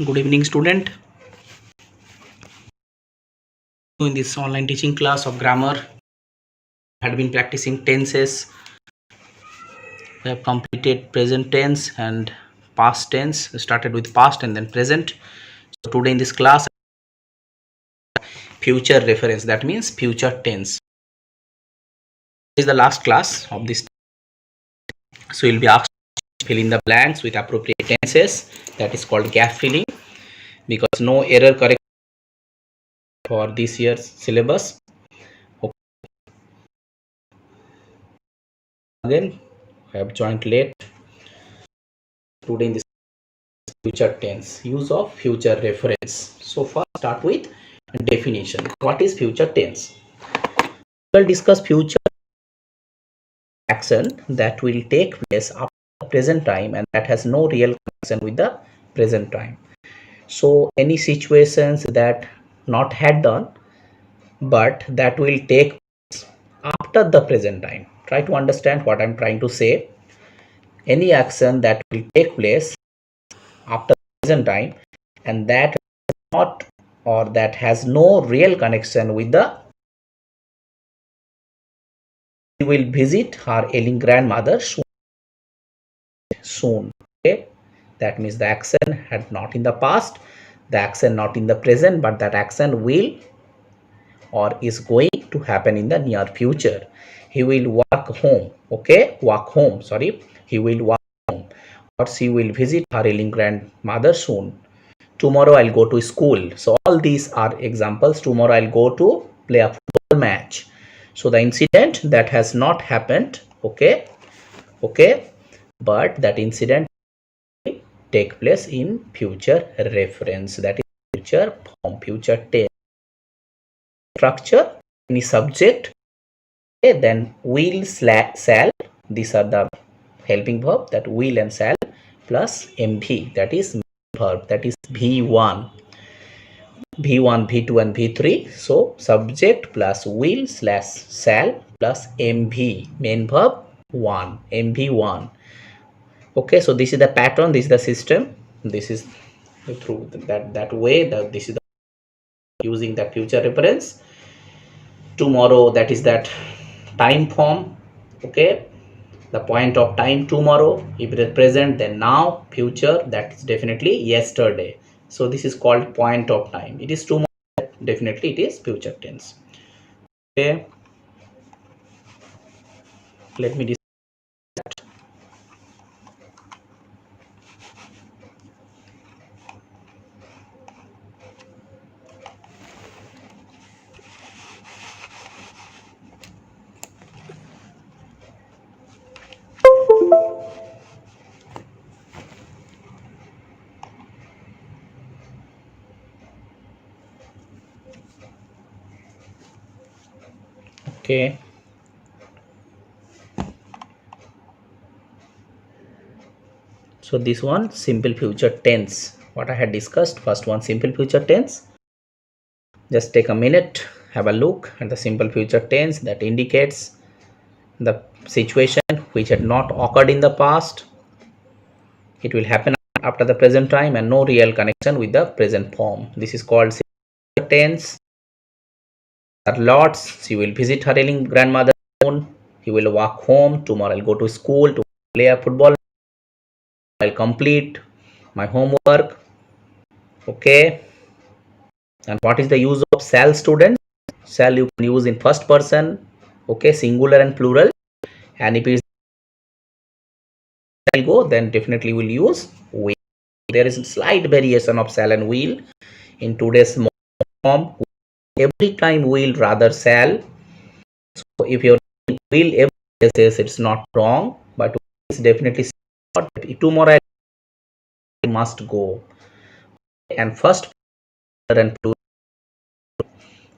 Good evening, student. In this online teaching class of grammar, I had been practicing tenses. We have completed present tense and past tense. We started with past and then present. So today in this class, future reference. That means future tense. This is the last class of this. So you'll be asked to fill in the blanks with appropriate tenses. That is called gap filling, because no error correction for this year's syllabus. Okay. Again, I have joined late. Today in this future tense, use of future reference. So first start with definition. What is future tense? We'll discuss future action that will take place after the present time and that has no real connection with the present time. So any situations that not had done but that will take place after the present time. Try to understand what I'm trying to say. Any action that will take place after the present time and that not or that has no real connection with the we will visit her ailing grandmother soon. Okay, that means the action had not in the past, the action not in the present, but that action will or is going to happen in the near future. He will walk home. Okay, walk home, sorry, he will walk home, or she will visit her ailing grandmother soon. Tomorrow I'll go to school. So all these are examples. Tomorrow I'll go to play a football match. So the incident that has not happened, okay, but that incident will take place in future reference. That is future form, future tense. Structure, any subject, okay, then will, shall. These are the helping verb, that will and shall, plus mv, that is verb, that is v1. V1, V2 and V3. So subject plus will slash shall plus MV, main verb 1, MV1. Okay, so this is the pattern, this is the system. This is through that way, that this is the using that future reference. Tomorrow, that is that time form. Okay, the point of time tomorrow. If it is present, then now. Future, that is definitely yesterday. So this is called point of time. It is tomorrow, definitely it is future tense. Okay, let me okay. So this one simple future tense, what I had discussed. First one, simple future tense. Just take a minute, have a look at the simple future tense that indicates the situation which had not occurred in the past. It will happen after the present time and no real connection with the present form. This is called simple future tense. There are lots. She will visit her ailing grandmother soon. He will walk home. Tomorrow I'll go to school to play a football. I'll complete my homework. Okay, and what is the use of shall, student? Shall you can use in first person, okay, singular and plural, and if it is shall go, then definitely will use will. There is a slight variation of shall and will in today's form. Every time will rather shall. So if your will every says it's not wrong, but it's definitely not. Tomorrow I must go, and first and plural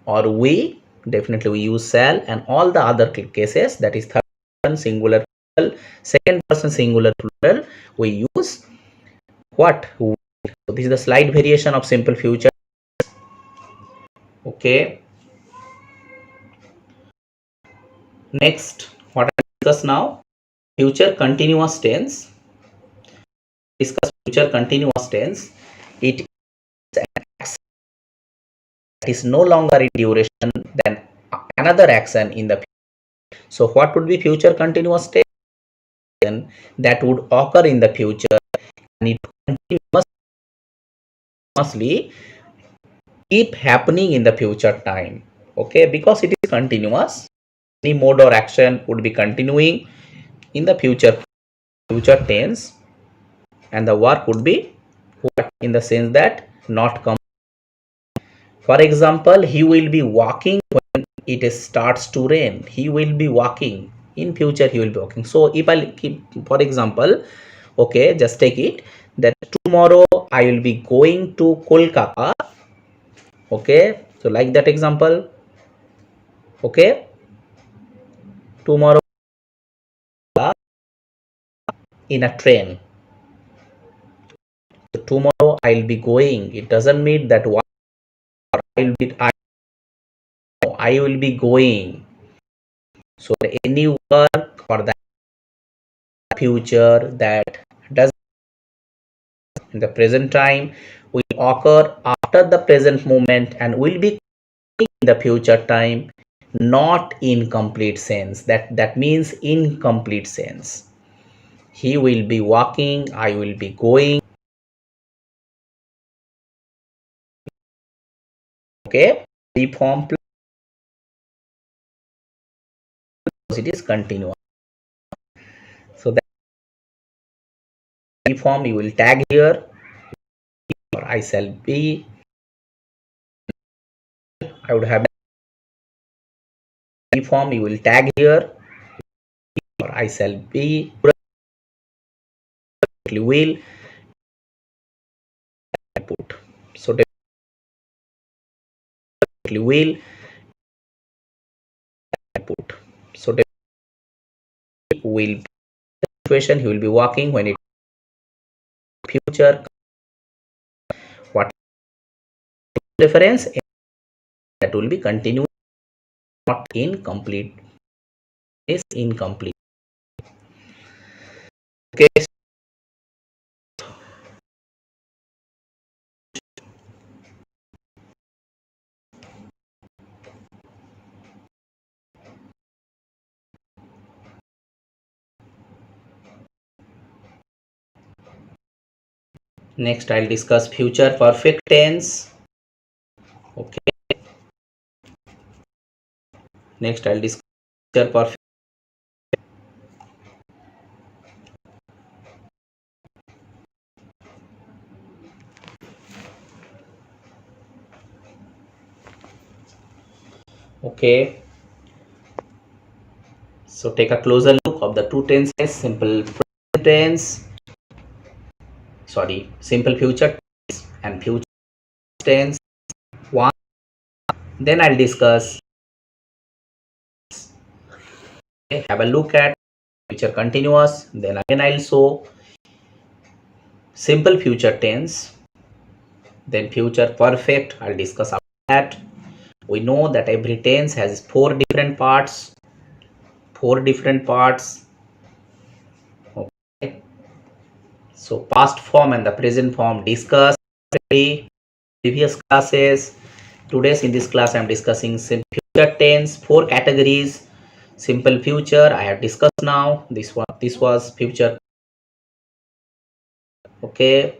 or we, definitely we use shall, and all the other cases, that is third person singular plural, second person singular plural, we use what? Will. So this is the slight variation of simple future. Okay, next what I discuss now, future continuous tense. Discuss future continuous tense. It action that is no longer in duration than another action in the future. So what would be future continuous tense? That would occur in the future and it continuously keep happening in the future time. Okay, because it is continuous, any mode or action would be continuing in the future tense, and the work would be what, in the sense that not come. For example, he will be walking when it starts to rain. He will be walking in future. He will be walking. So if I keep, for example, okay, just take it that tomorrow I will be going to Kolkata. Okay, so like that example. Okay, tomorrow in a train. So tomorrow I'll be going. It doesn't mean that what I will be going. So any work or the future that does in the present time will occur after the present moment and will be in the future time, not in complete sense. That means incomplete sense. He will be walking, I will be going. Okay, the form plus it is continuous. So that the form you will tag here, or I shall be. I would have the form you will tag here, or I shall be will put. So definitely will put. So definitely will situation he will be walking when it future. What reference that will be continuous, not incomplete. Is incomplete. Okay. Next, I'll discuss future perfect tense. Okay. Next, I'll discuss future perfect. Okay. So take a closer look of the two tenses: simple present tense, sorry, simple future tense and future tense. One. Then I'll discuss. Okay, have a look at future continuous. Then again I'll show simple future tense. Then future perfect. I'll discuss after that. We know that every tense has four different parts. Four different parts. Okay. So past form and the present form discussed in previous classes. Today's in this class I am discussing future tense, four categories. Simple future I have discussed now. This was future. Okay,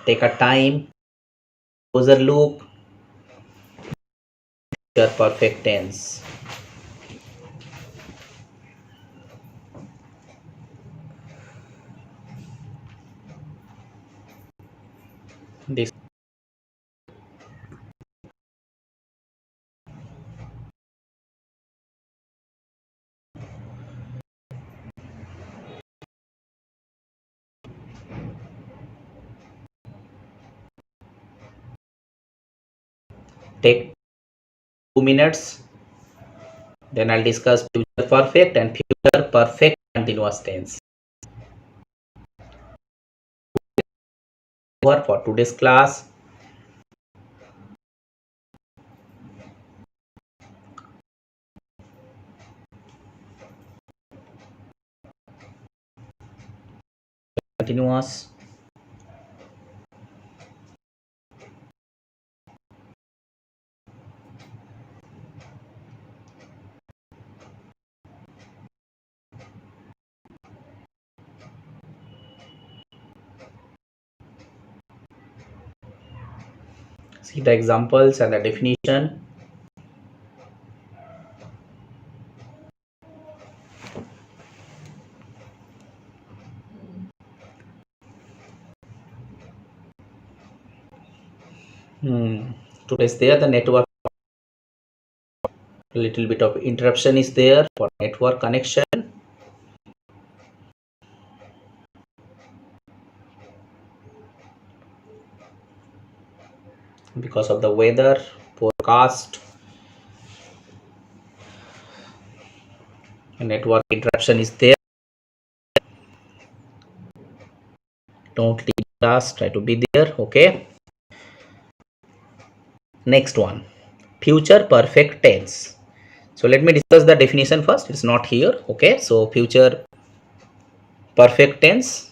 take a time, closer look, future perfect tense. This take 2 minutes. Then I'll discuss future perfect and future perfect continuous tense. For today's class. Continuous. See the examples and the definition. Today's there the network, a little bit of interruption is there for network connection. Because of the weather forecast, network interruption is there. Don't leave class, try to be there. Okay, next one, future perfect tense. So let me discuss the definition first. It's not here. Okay, so future perfect tense,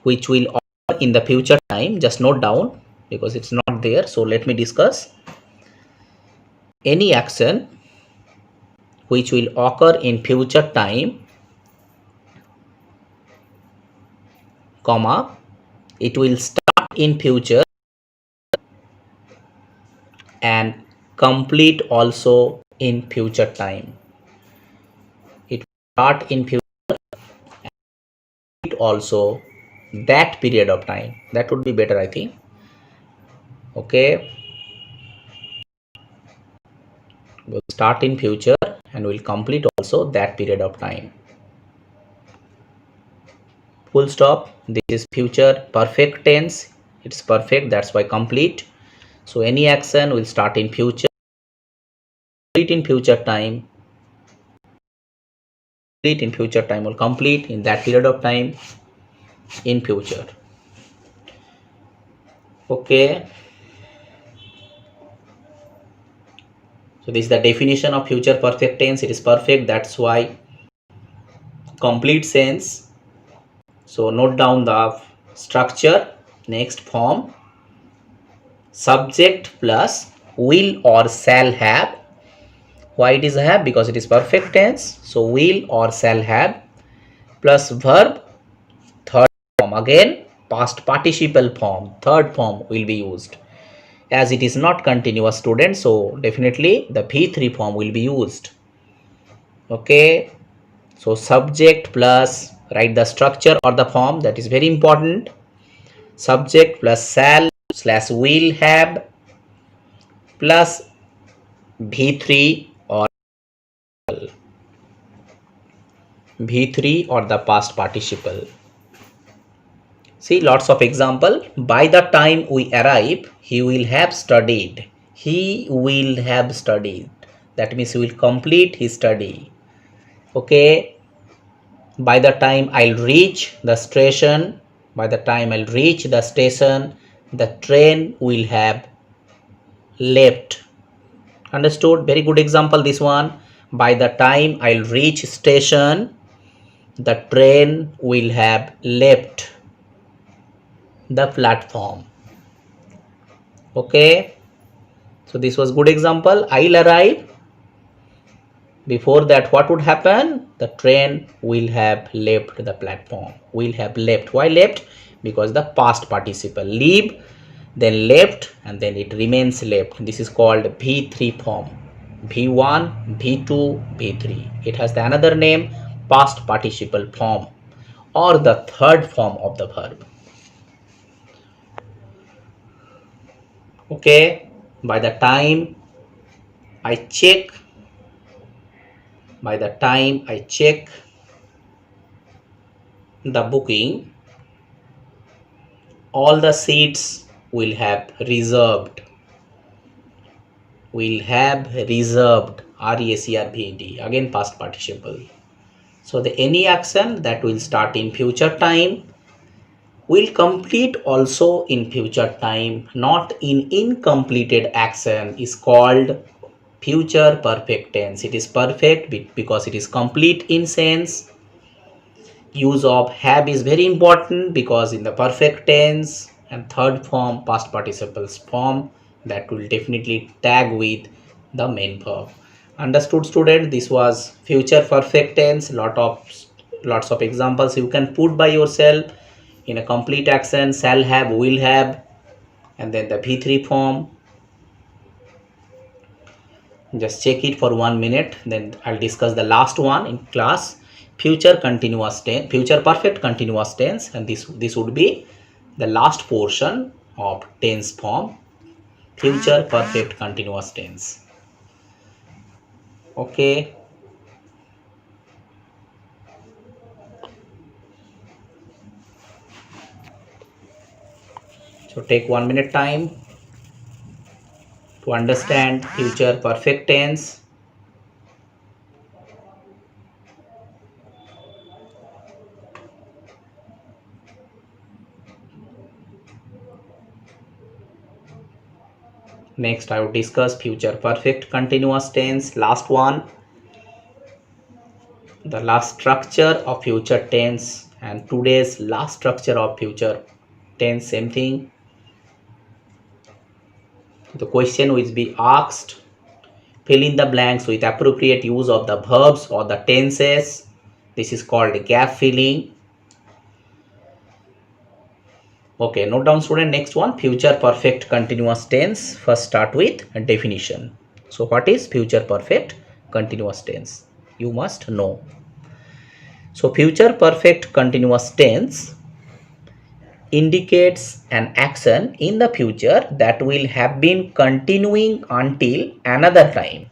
which will occur in the future time. Just note down because it's not there. So let me discuss. Any action which will occur in future time, comma, it will start in future and complete also in future time. It will start in future also that period of time. That would be better, I think. Okay, will start in future and will complete also that period of time. Full stop. This is future perfect tense. It's perfect, that's why complete. So any action will start in future, complete in future time, complete in future time, will complete in that period of time in future. Okay, so this is the definition of future perfect tense. It is perfect, that's why complete sense. So note down the structure. Next, form, subject plus will or shall have. Why it is have? Because it is perfect tense. So will or shall have plus verb, third form, again past participle form, third form will be used. As it is not continuous, student, so definitely the P3 form will be used. Okay, so subject plus, write the structure or the form, that is very important. Subject plus shall slash will have plus V3 or V3 or the past participle. See lots of example. By the time we arrive, he will have studied. He will have studied. That means he will complete his study. Okay. By the time I'll reach the station, by the time I'll reach the station, the train will have left. Understood? Very good example this one. By the time I'll reach station, the train will have left the platform. Okay, so this was good example. I'll arrive. Before that, what would happen? The train will have left the platform. Will have left. Why left? Because the past participle. Leave, then left, and then it remains left. This is called V3 form. V1, V2, V3. It has the another name, past participle form, or the third form of the verb. Okay, by the time I check, the booking, all the seats will have reserved. Reserved, R-E-S-E-R-V-E-D, again past participle. So the any action that will start in future time will complete also in future time, not in incompleted action, is called future perfect tense. It is perfect because it is complete in sense. Use of have is very important because in the perfect tense and third form, past participles form, that will definitely tag with the main verb. Understood, student? This was future perfect tense. Lots of examples you can put by yourself. In a complete action, shall have, will have, and then the V3 form. Just check it for 1 minute, then I'll discuss the last one in class. Future continuous tense, future perfect continuous tense, and this would be the last portion of tense form, future perfect continuous tense. Okay, so take 1 minute time to understand future perfect tense. Next, I will discuss future perfect continuous tense, last one, the last structure of future tense, and today's last structure of future tense, same thing. The question will be asked, fill in the blanks with appropriate use of the verbs or the tenses. This is called gap filling. Okay, note down student, next one, future perfect continuous tense. First start with a definition. So what is future perfect continuous tense? You must know. So future perfect continuous tense indicates an action in the future that will have been continuing until another time.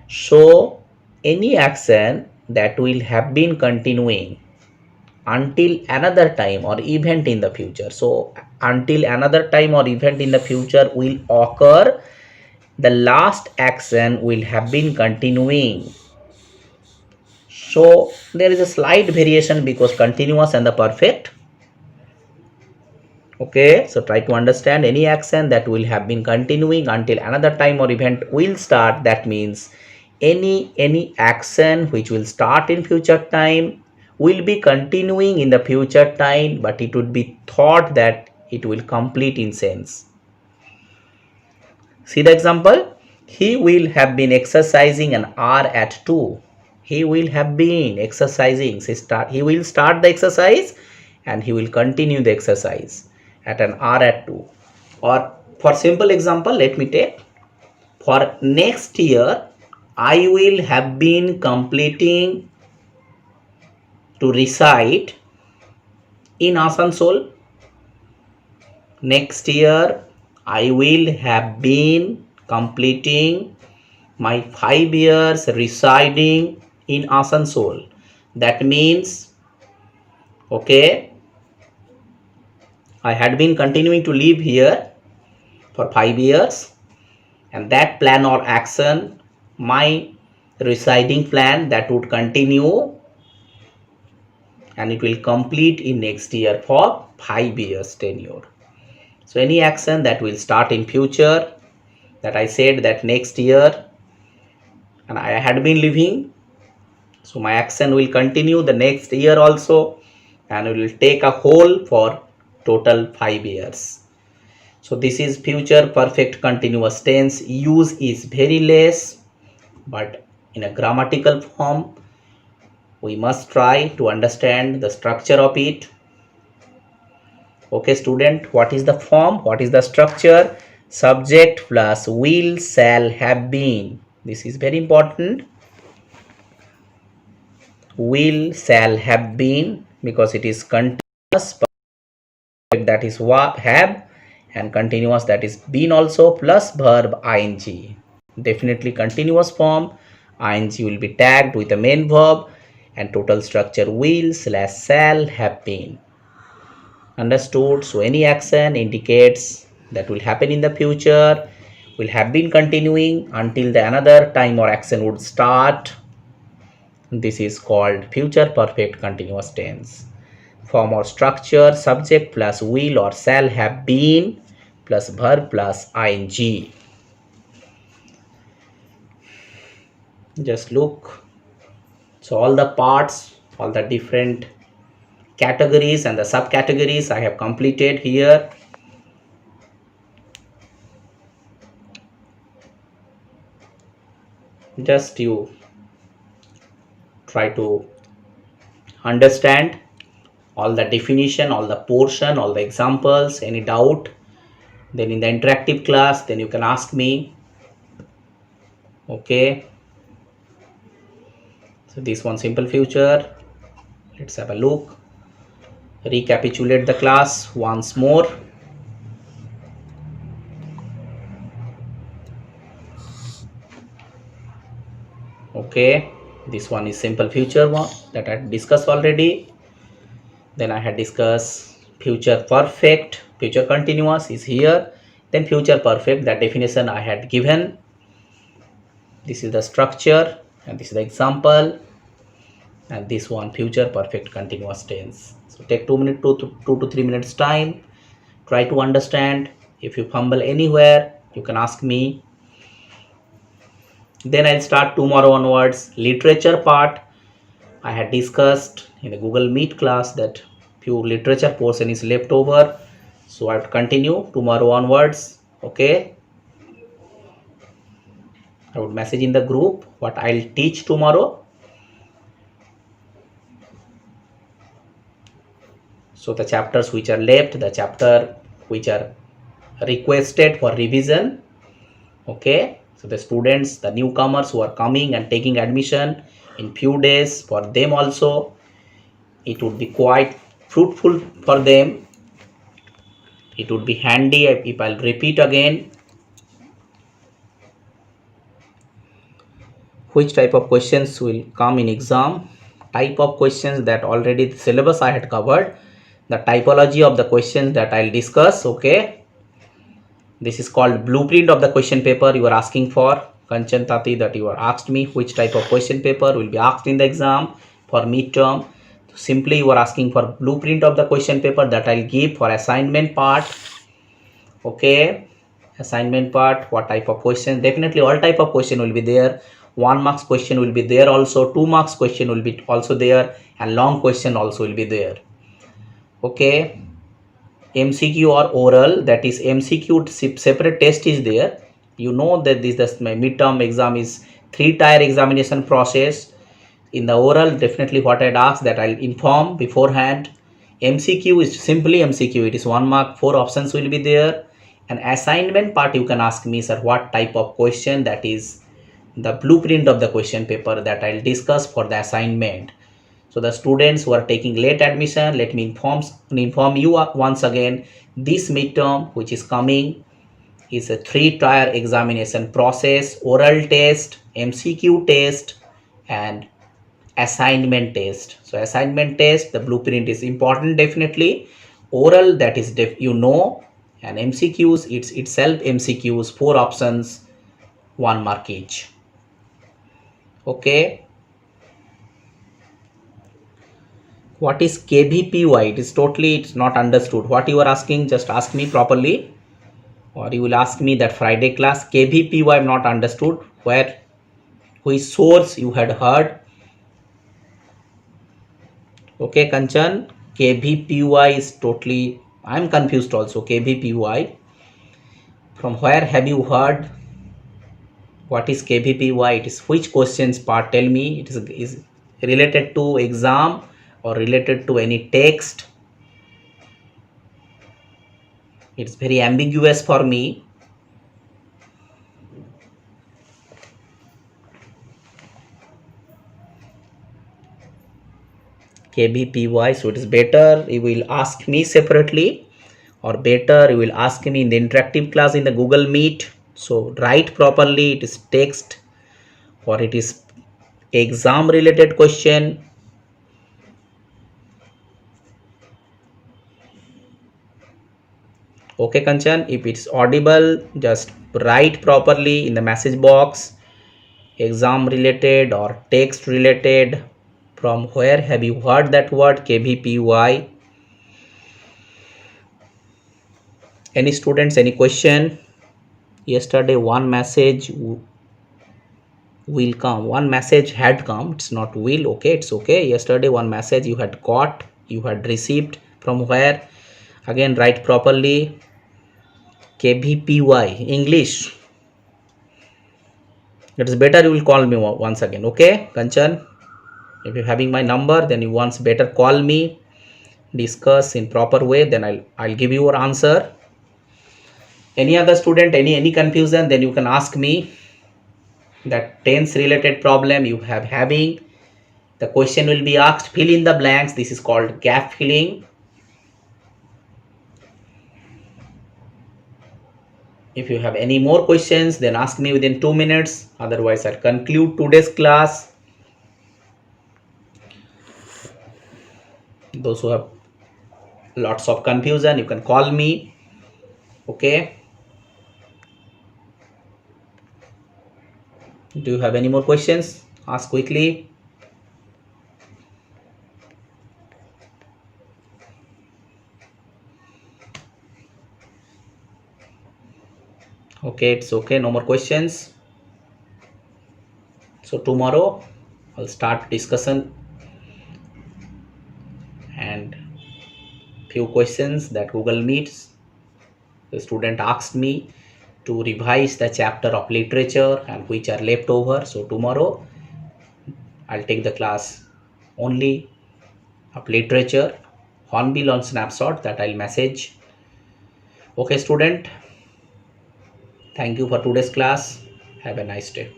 So any action that will have been continuing until another time or event in the future. So until another time or event in the future will occur, the last action will have been continuing. So there is a slight variation because continuous and the perfect. Okay, so try to understand any action that will have been continuing until another time or event will start. That means any action which will start in future time will be continuing in the future time, but it would be thought that it will complete in sense. See the example, he will have been exercising an hour at 2. He will have been exercising, he will start the exercise and he will continue the exercise at an hour at 2. Or for simple example, let me take, for next year I will have been completing to reside in Asansol. Next year I will have been completing my 5 years residing in Asansol. That means, okay, I had been continuing to live here for 5 years, and that plan or action, my residing plan, that would continue and it will complete in next year for 5 years tenure. So any action that will start in future, that I said that next year and I had been living, so my action will continue the next year also and it will take a whole for total 5 years. So this is future perfect continuous tense. Use is very less, but in a grammatical form we must try to understand the structure of it. Okay student, what is the form, what is the structure? Subject plus will, shall, have been. This is very important. Will, shall, have been, because it is continuous, that is have, and continuous, that is been also, plus verb ing. Definitely continuous form. Ing will be tagged with the main verb, and total structure will slash shall, have been. Understood? So any action indicates that will happen in the future, will have been continuing until the another time or action would start. This is called future perfect continuous tense. Form or structure, subject plus will or shall, have been plus verb plus ing. Just look. So all the parts, all the different categories and the subcategories I have completed here. Just you try to understand all the definition, all the portion, all the examples. Any doubt, then in the interactive class, then you can ask me. Okay, so this one simple future. Let's have a look. Recapitulate the class once more. Okay, this one is simple future one that I discussed already. Then I had discussed future perfect, future continuous is here. Then future perfect, that definition I had given. This is the structure and this is the example, and this one future perfect continuous tense. So take 2 minutes to 2 to 3 minutes time. Try to understand. If you fumble anywhere, you can ask me. Then I'll start tomorrow onwards. Literature part, I had discussed in the Google Meet class that few literature portion is left over. So I have to continue tomorrow onwards. Okay. I would message in the group what I'll teach tomorrow. So the chapters which are left, the chapter which are requested for revision. Okay. So the students, the newcomers who are coming and taking admission in few days, for them also it would be quite fruitful for them. It would be handy if I'll repeat again. Which type of questions will come in exam? Type of questions that already the syllabus I had covered. The typology of the questions that I'll discuss. Okay. This is called blueprint of the question paper you are asking for. Kanchan Tati, that you are asked me which type of question paper will be asked in the exam for midterm. Simply you are asking for blueprint of the question paper that I'll give for assignment part. Okay, assignment part, what type of question? Definitely all type of question will be there. 1 marks question will be there also, 2 marks question will be also there, and long question also will be there. Okay, MCQ or oral, that is MCQ separate test is there. You know that this my midterm exam is 3-tier examination process. In the oral, definitely what I'd ask that I'll inform beforehand. MCQ is simply MCQ. It is 1 mark, 4 options will be there. And assignment part, you can ask me, sir, what type of question, that is the blueprint of the question paper that I'll discuss for the assignment. So the students who are taking late admission, let me inform you once again, this midterm which is coming is a 3-tier examination process: oral test, MCQ test, and assignment test. So assignment test, the blueprint is important definitely. Oral, that is and MCQs, it's itself MCQs, 4 options, 1 mark each. Okay. What is KVPY? It's not understood. What you are asking, just ask me properly, or you will ask me that Friday class. KVPY I'm not understood. Which source you had heard? Okay, Kanchan, KVPY is totally, I'm confused also. KVPY, from where have you heard? What is KVPY? It is which questions part? Tell me. It is related to exam or related to any text? It's very ambiguous for me. KVPY, so it is better you will ask me separately, or better you will ask me in the interactive class in the Google Meet. So write properly, it is text or it is exam related question. Okay, Kanchan, if it's audible, just write properly in the message box, exam related or text related. From where have you heard that word KVPY? Any students, any question? Yesterday one message will come, one message had come, it's not will. Okay, it's okay. Yesterday one message you had got, you had received. From where? Again write properly. KVPY English. It is better you will call me once again. Okay, Kanchan, if you're having my number, then you once better call me. discuss in proper way, then I'll give you your answer. Any other student, any confusion, then you can ask me. That tense related problem you have having, the question will be asked, fill in the blanks. This is called gap filling. If you have any more questions, then ask me within 2 minutes. Otherwise, I'll conclude today's class. Those who have lots of confusion, you can call me. Okay. Do you have any more questions? Ask quickly. Okay, it's okay. No more questions. So tomorrow I'll start discussion and few questions that Google Meets. The student asked me to revise the chapter of literature and which are left over. So tomorrow I'll take the class only of literature, Hornbill on snapshot, that I'll message. Okay student, thank you for today's class. Have a nice day.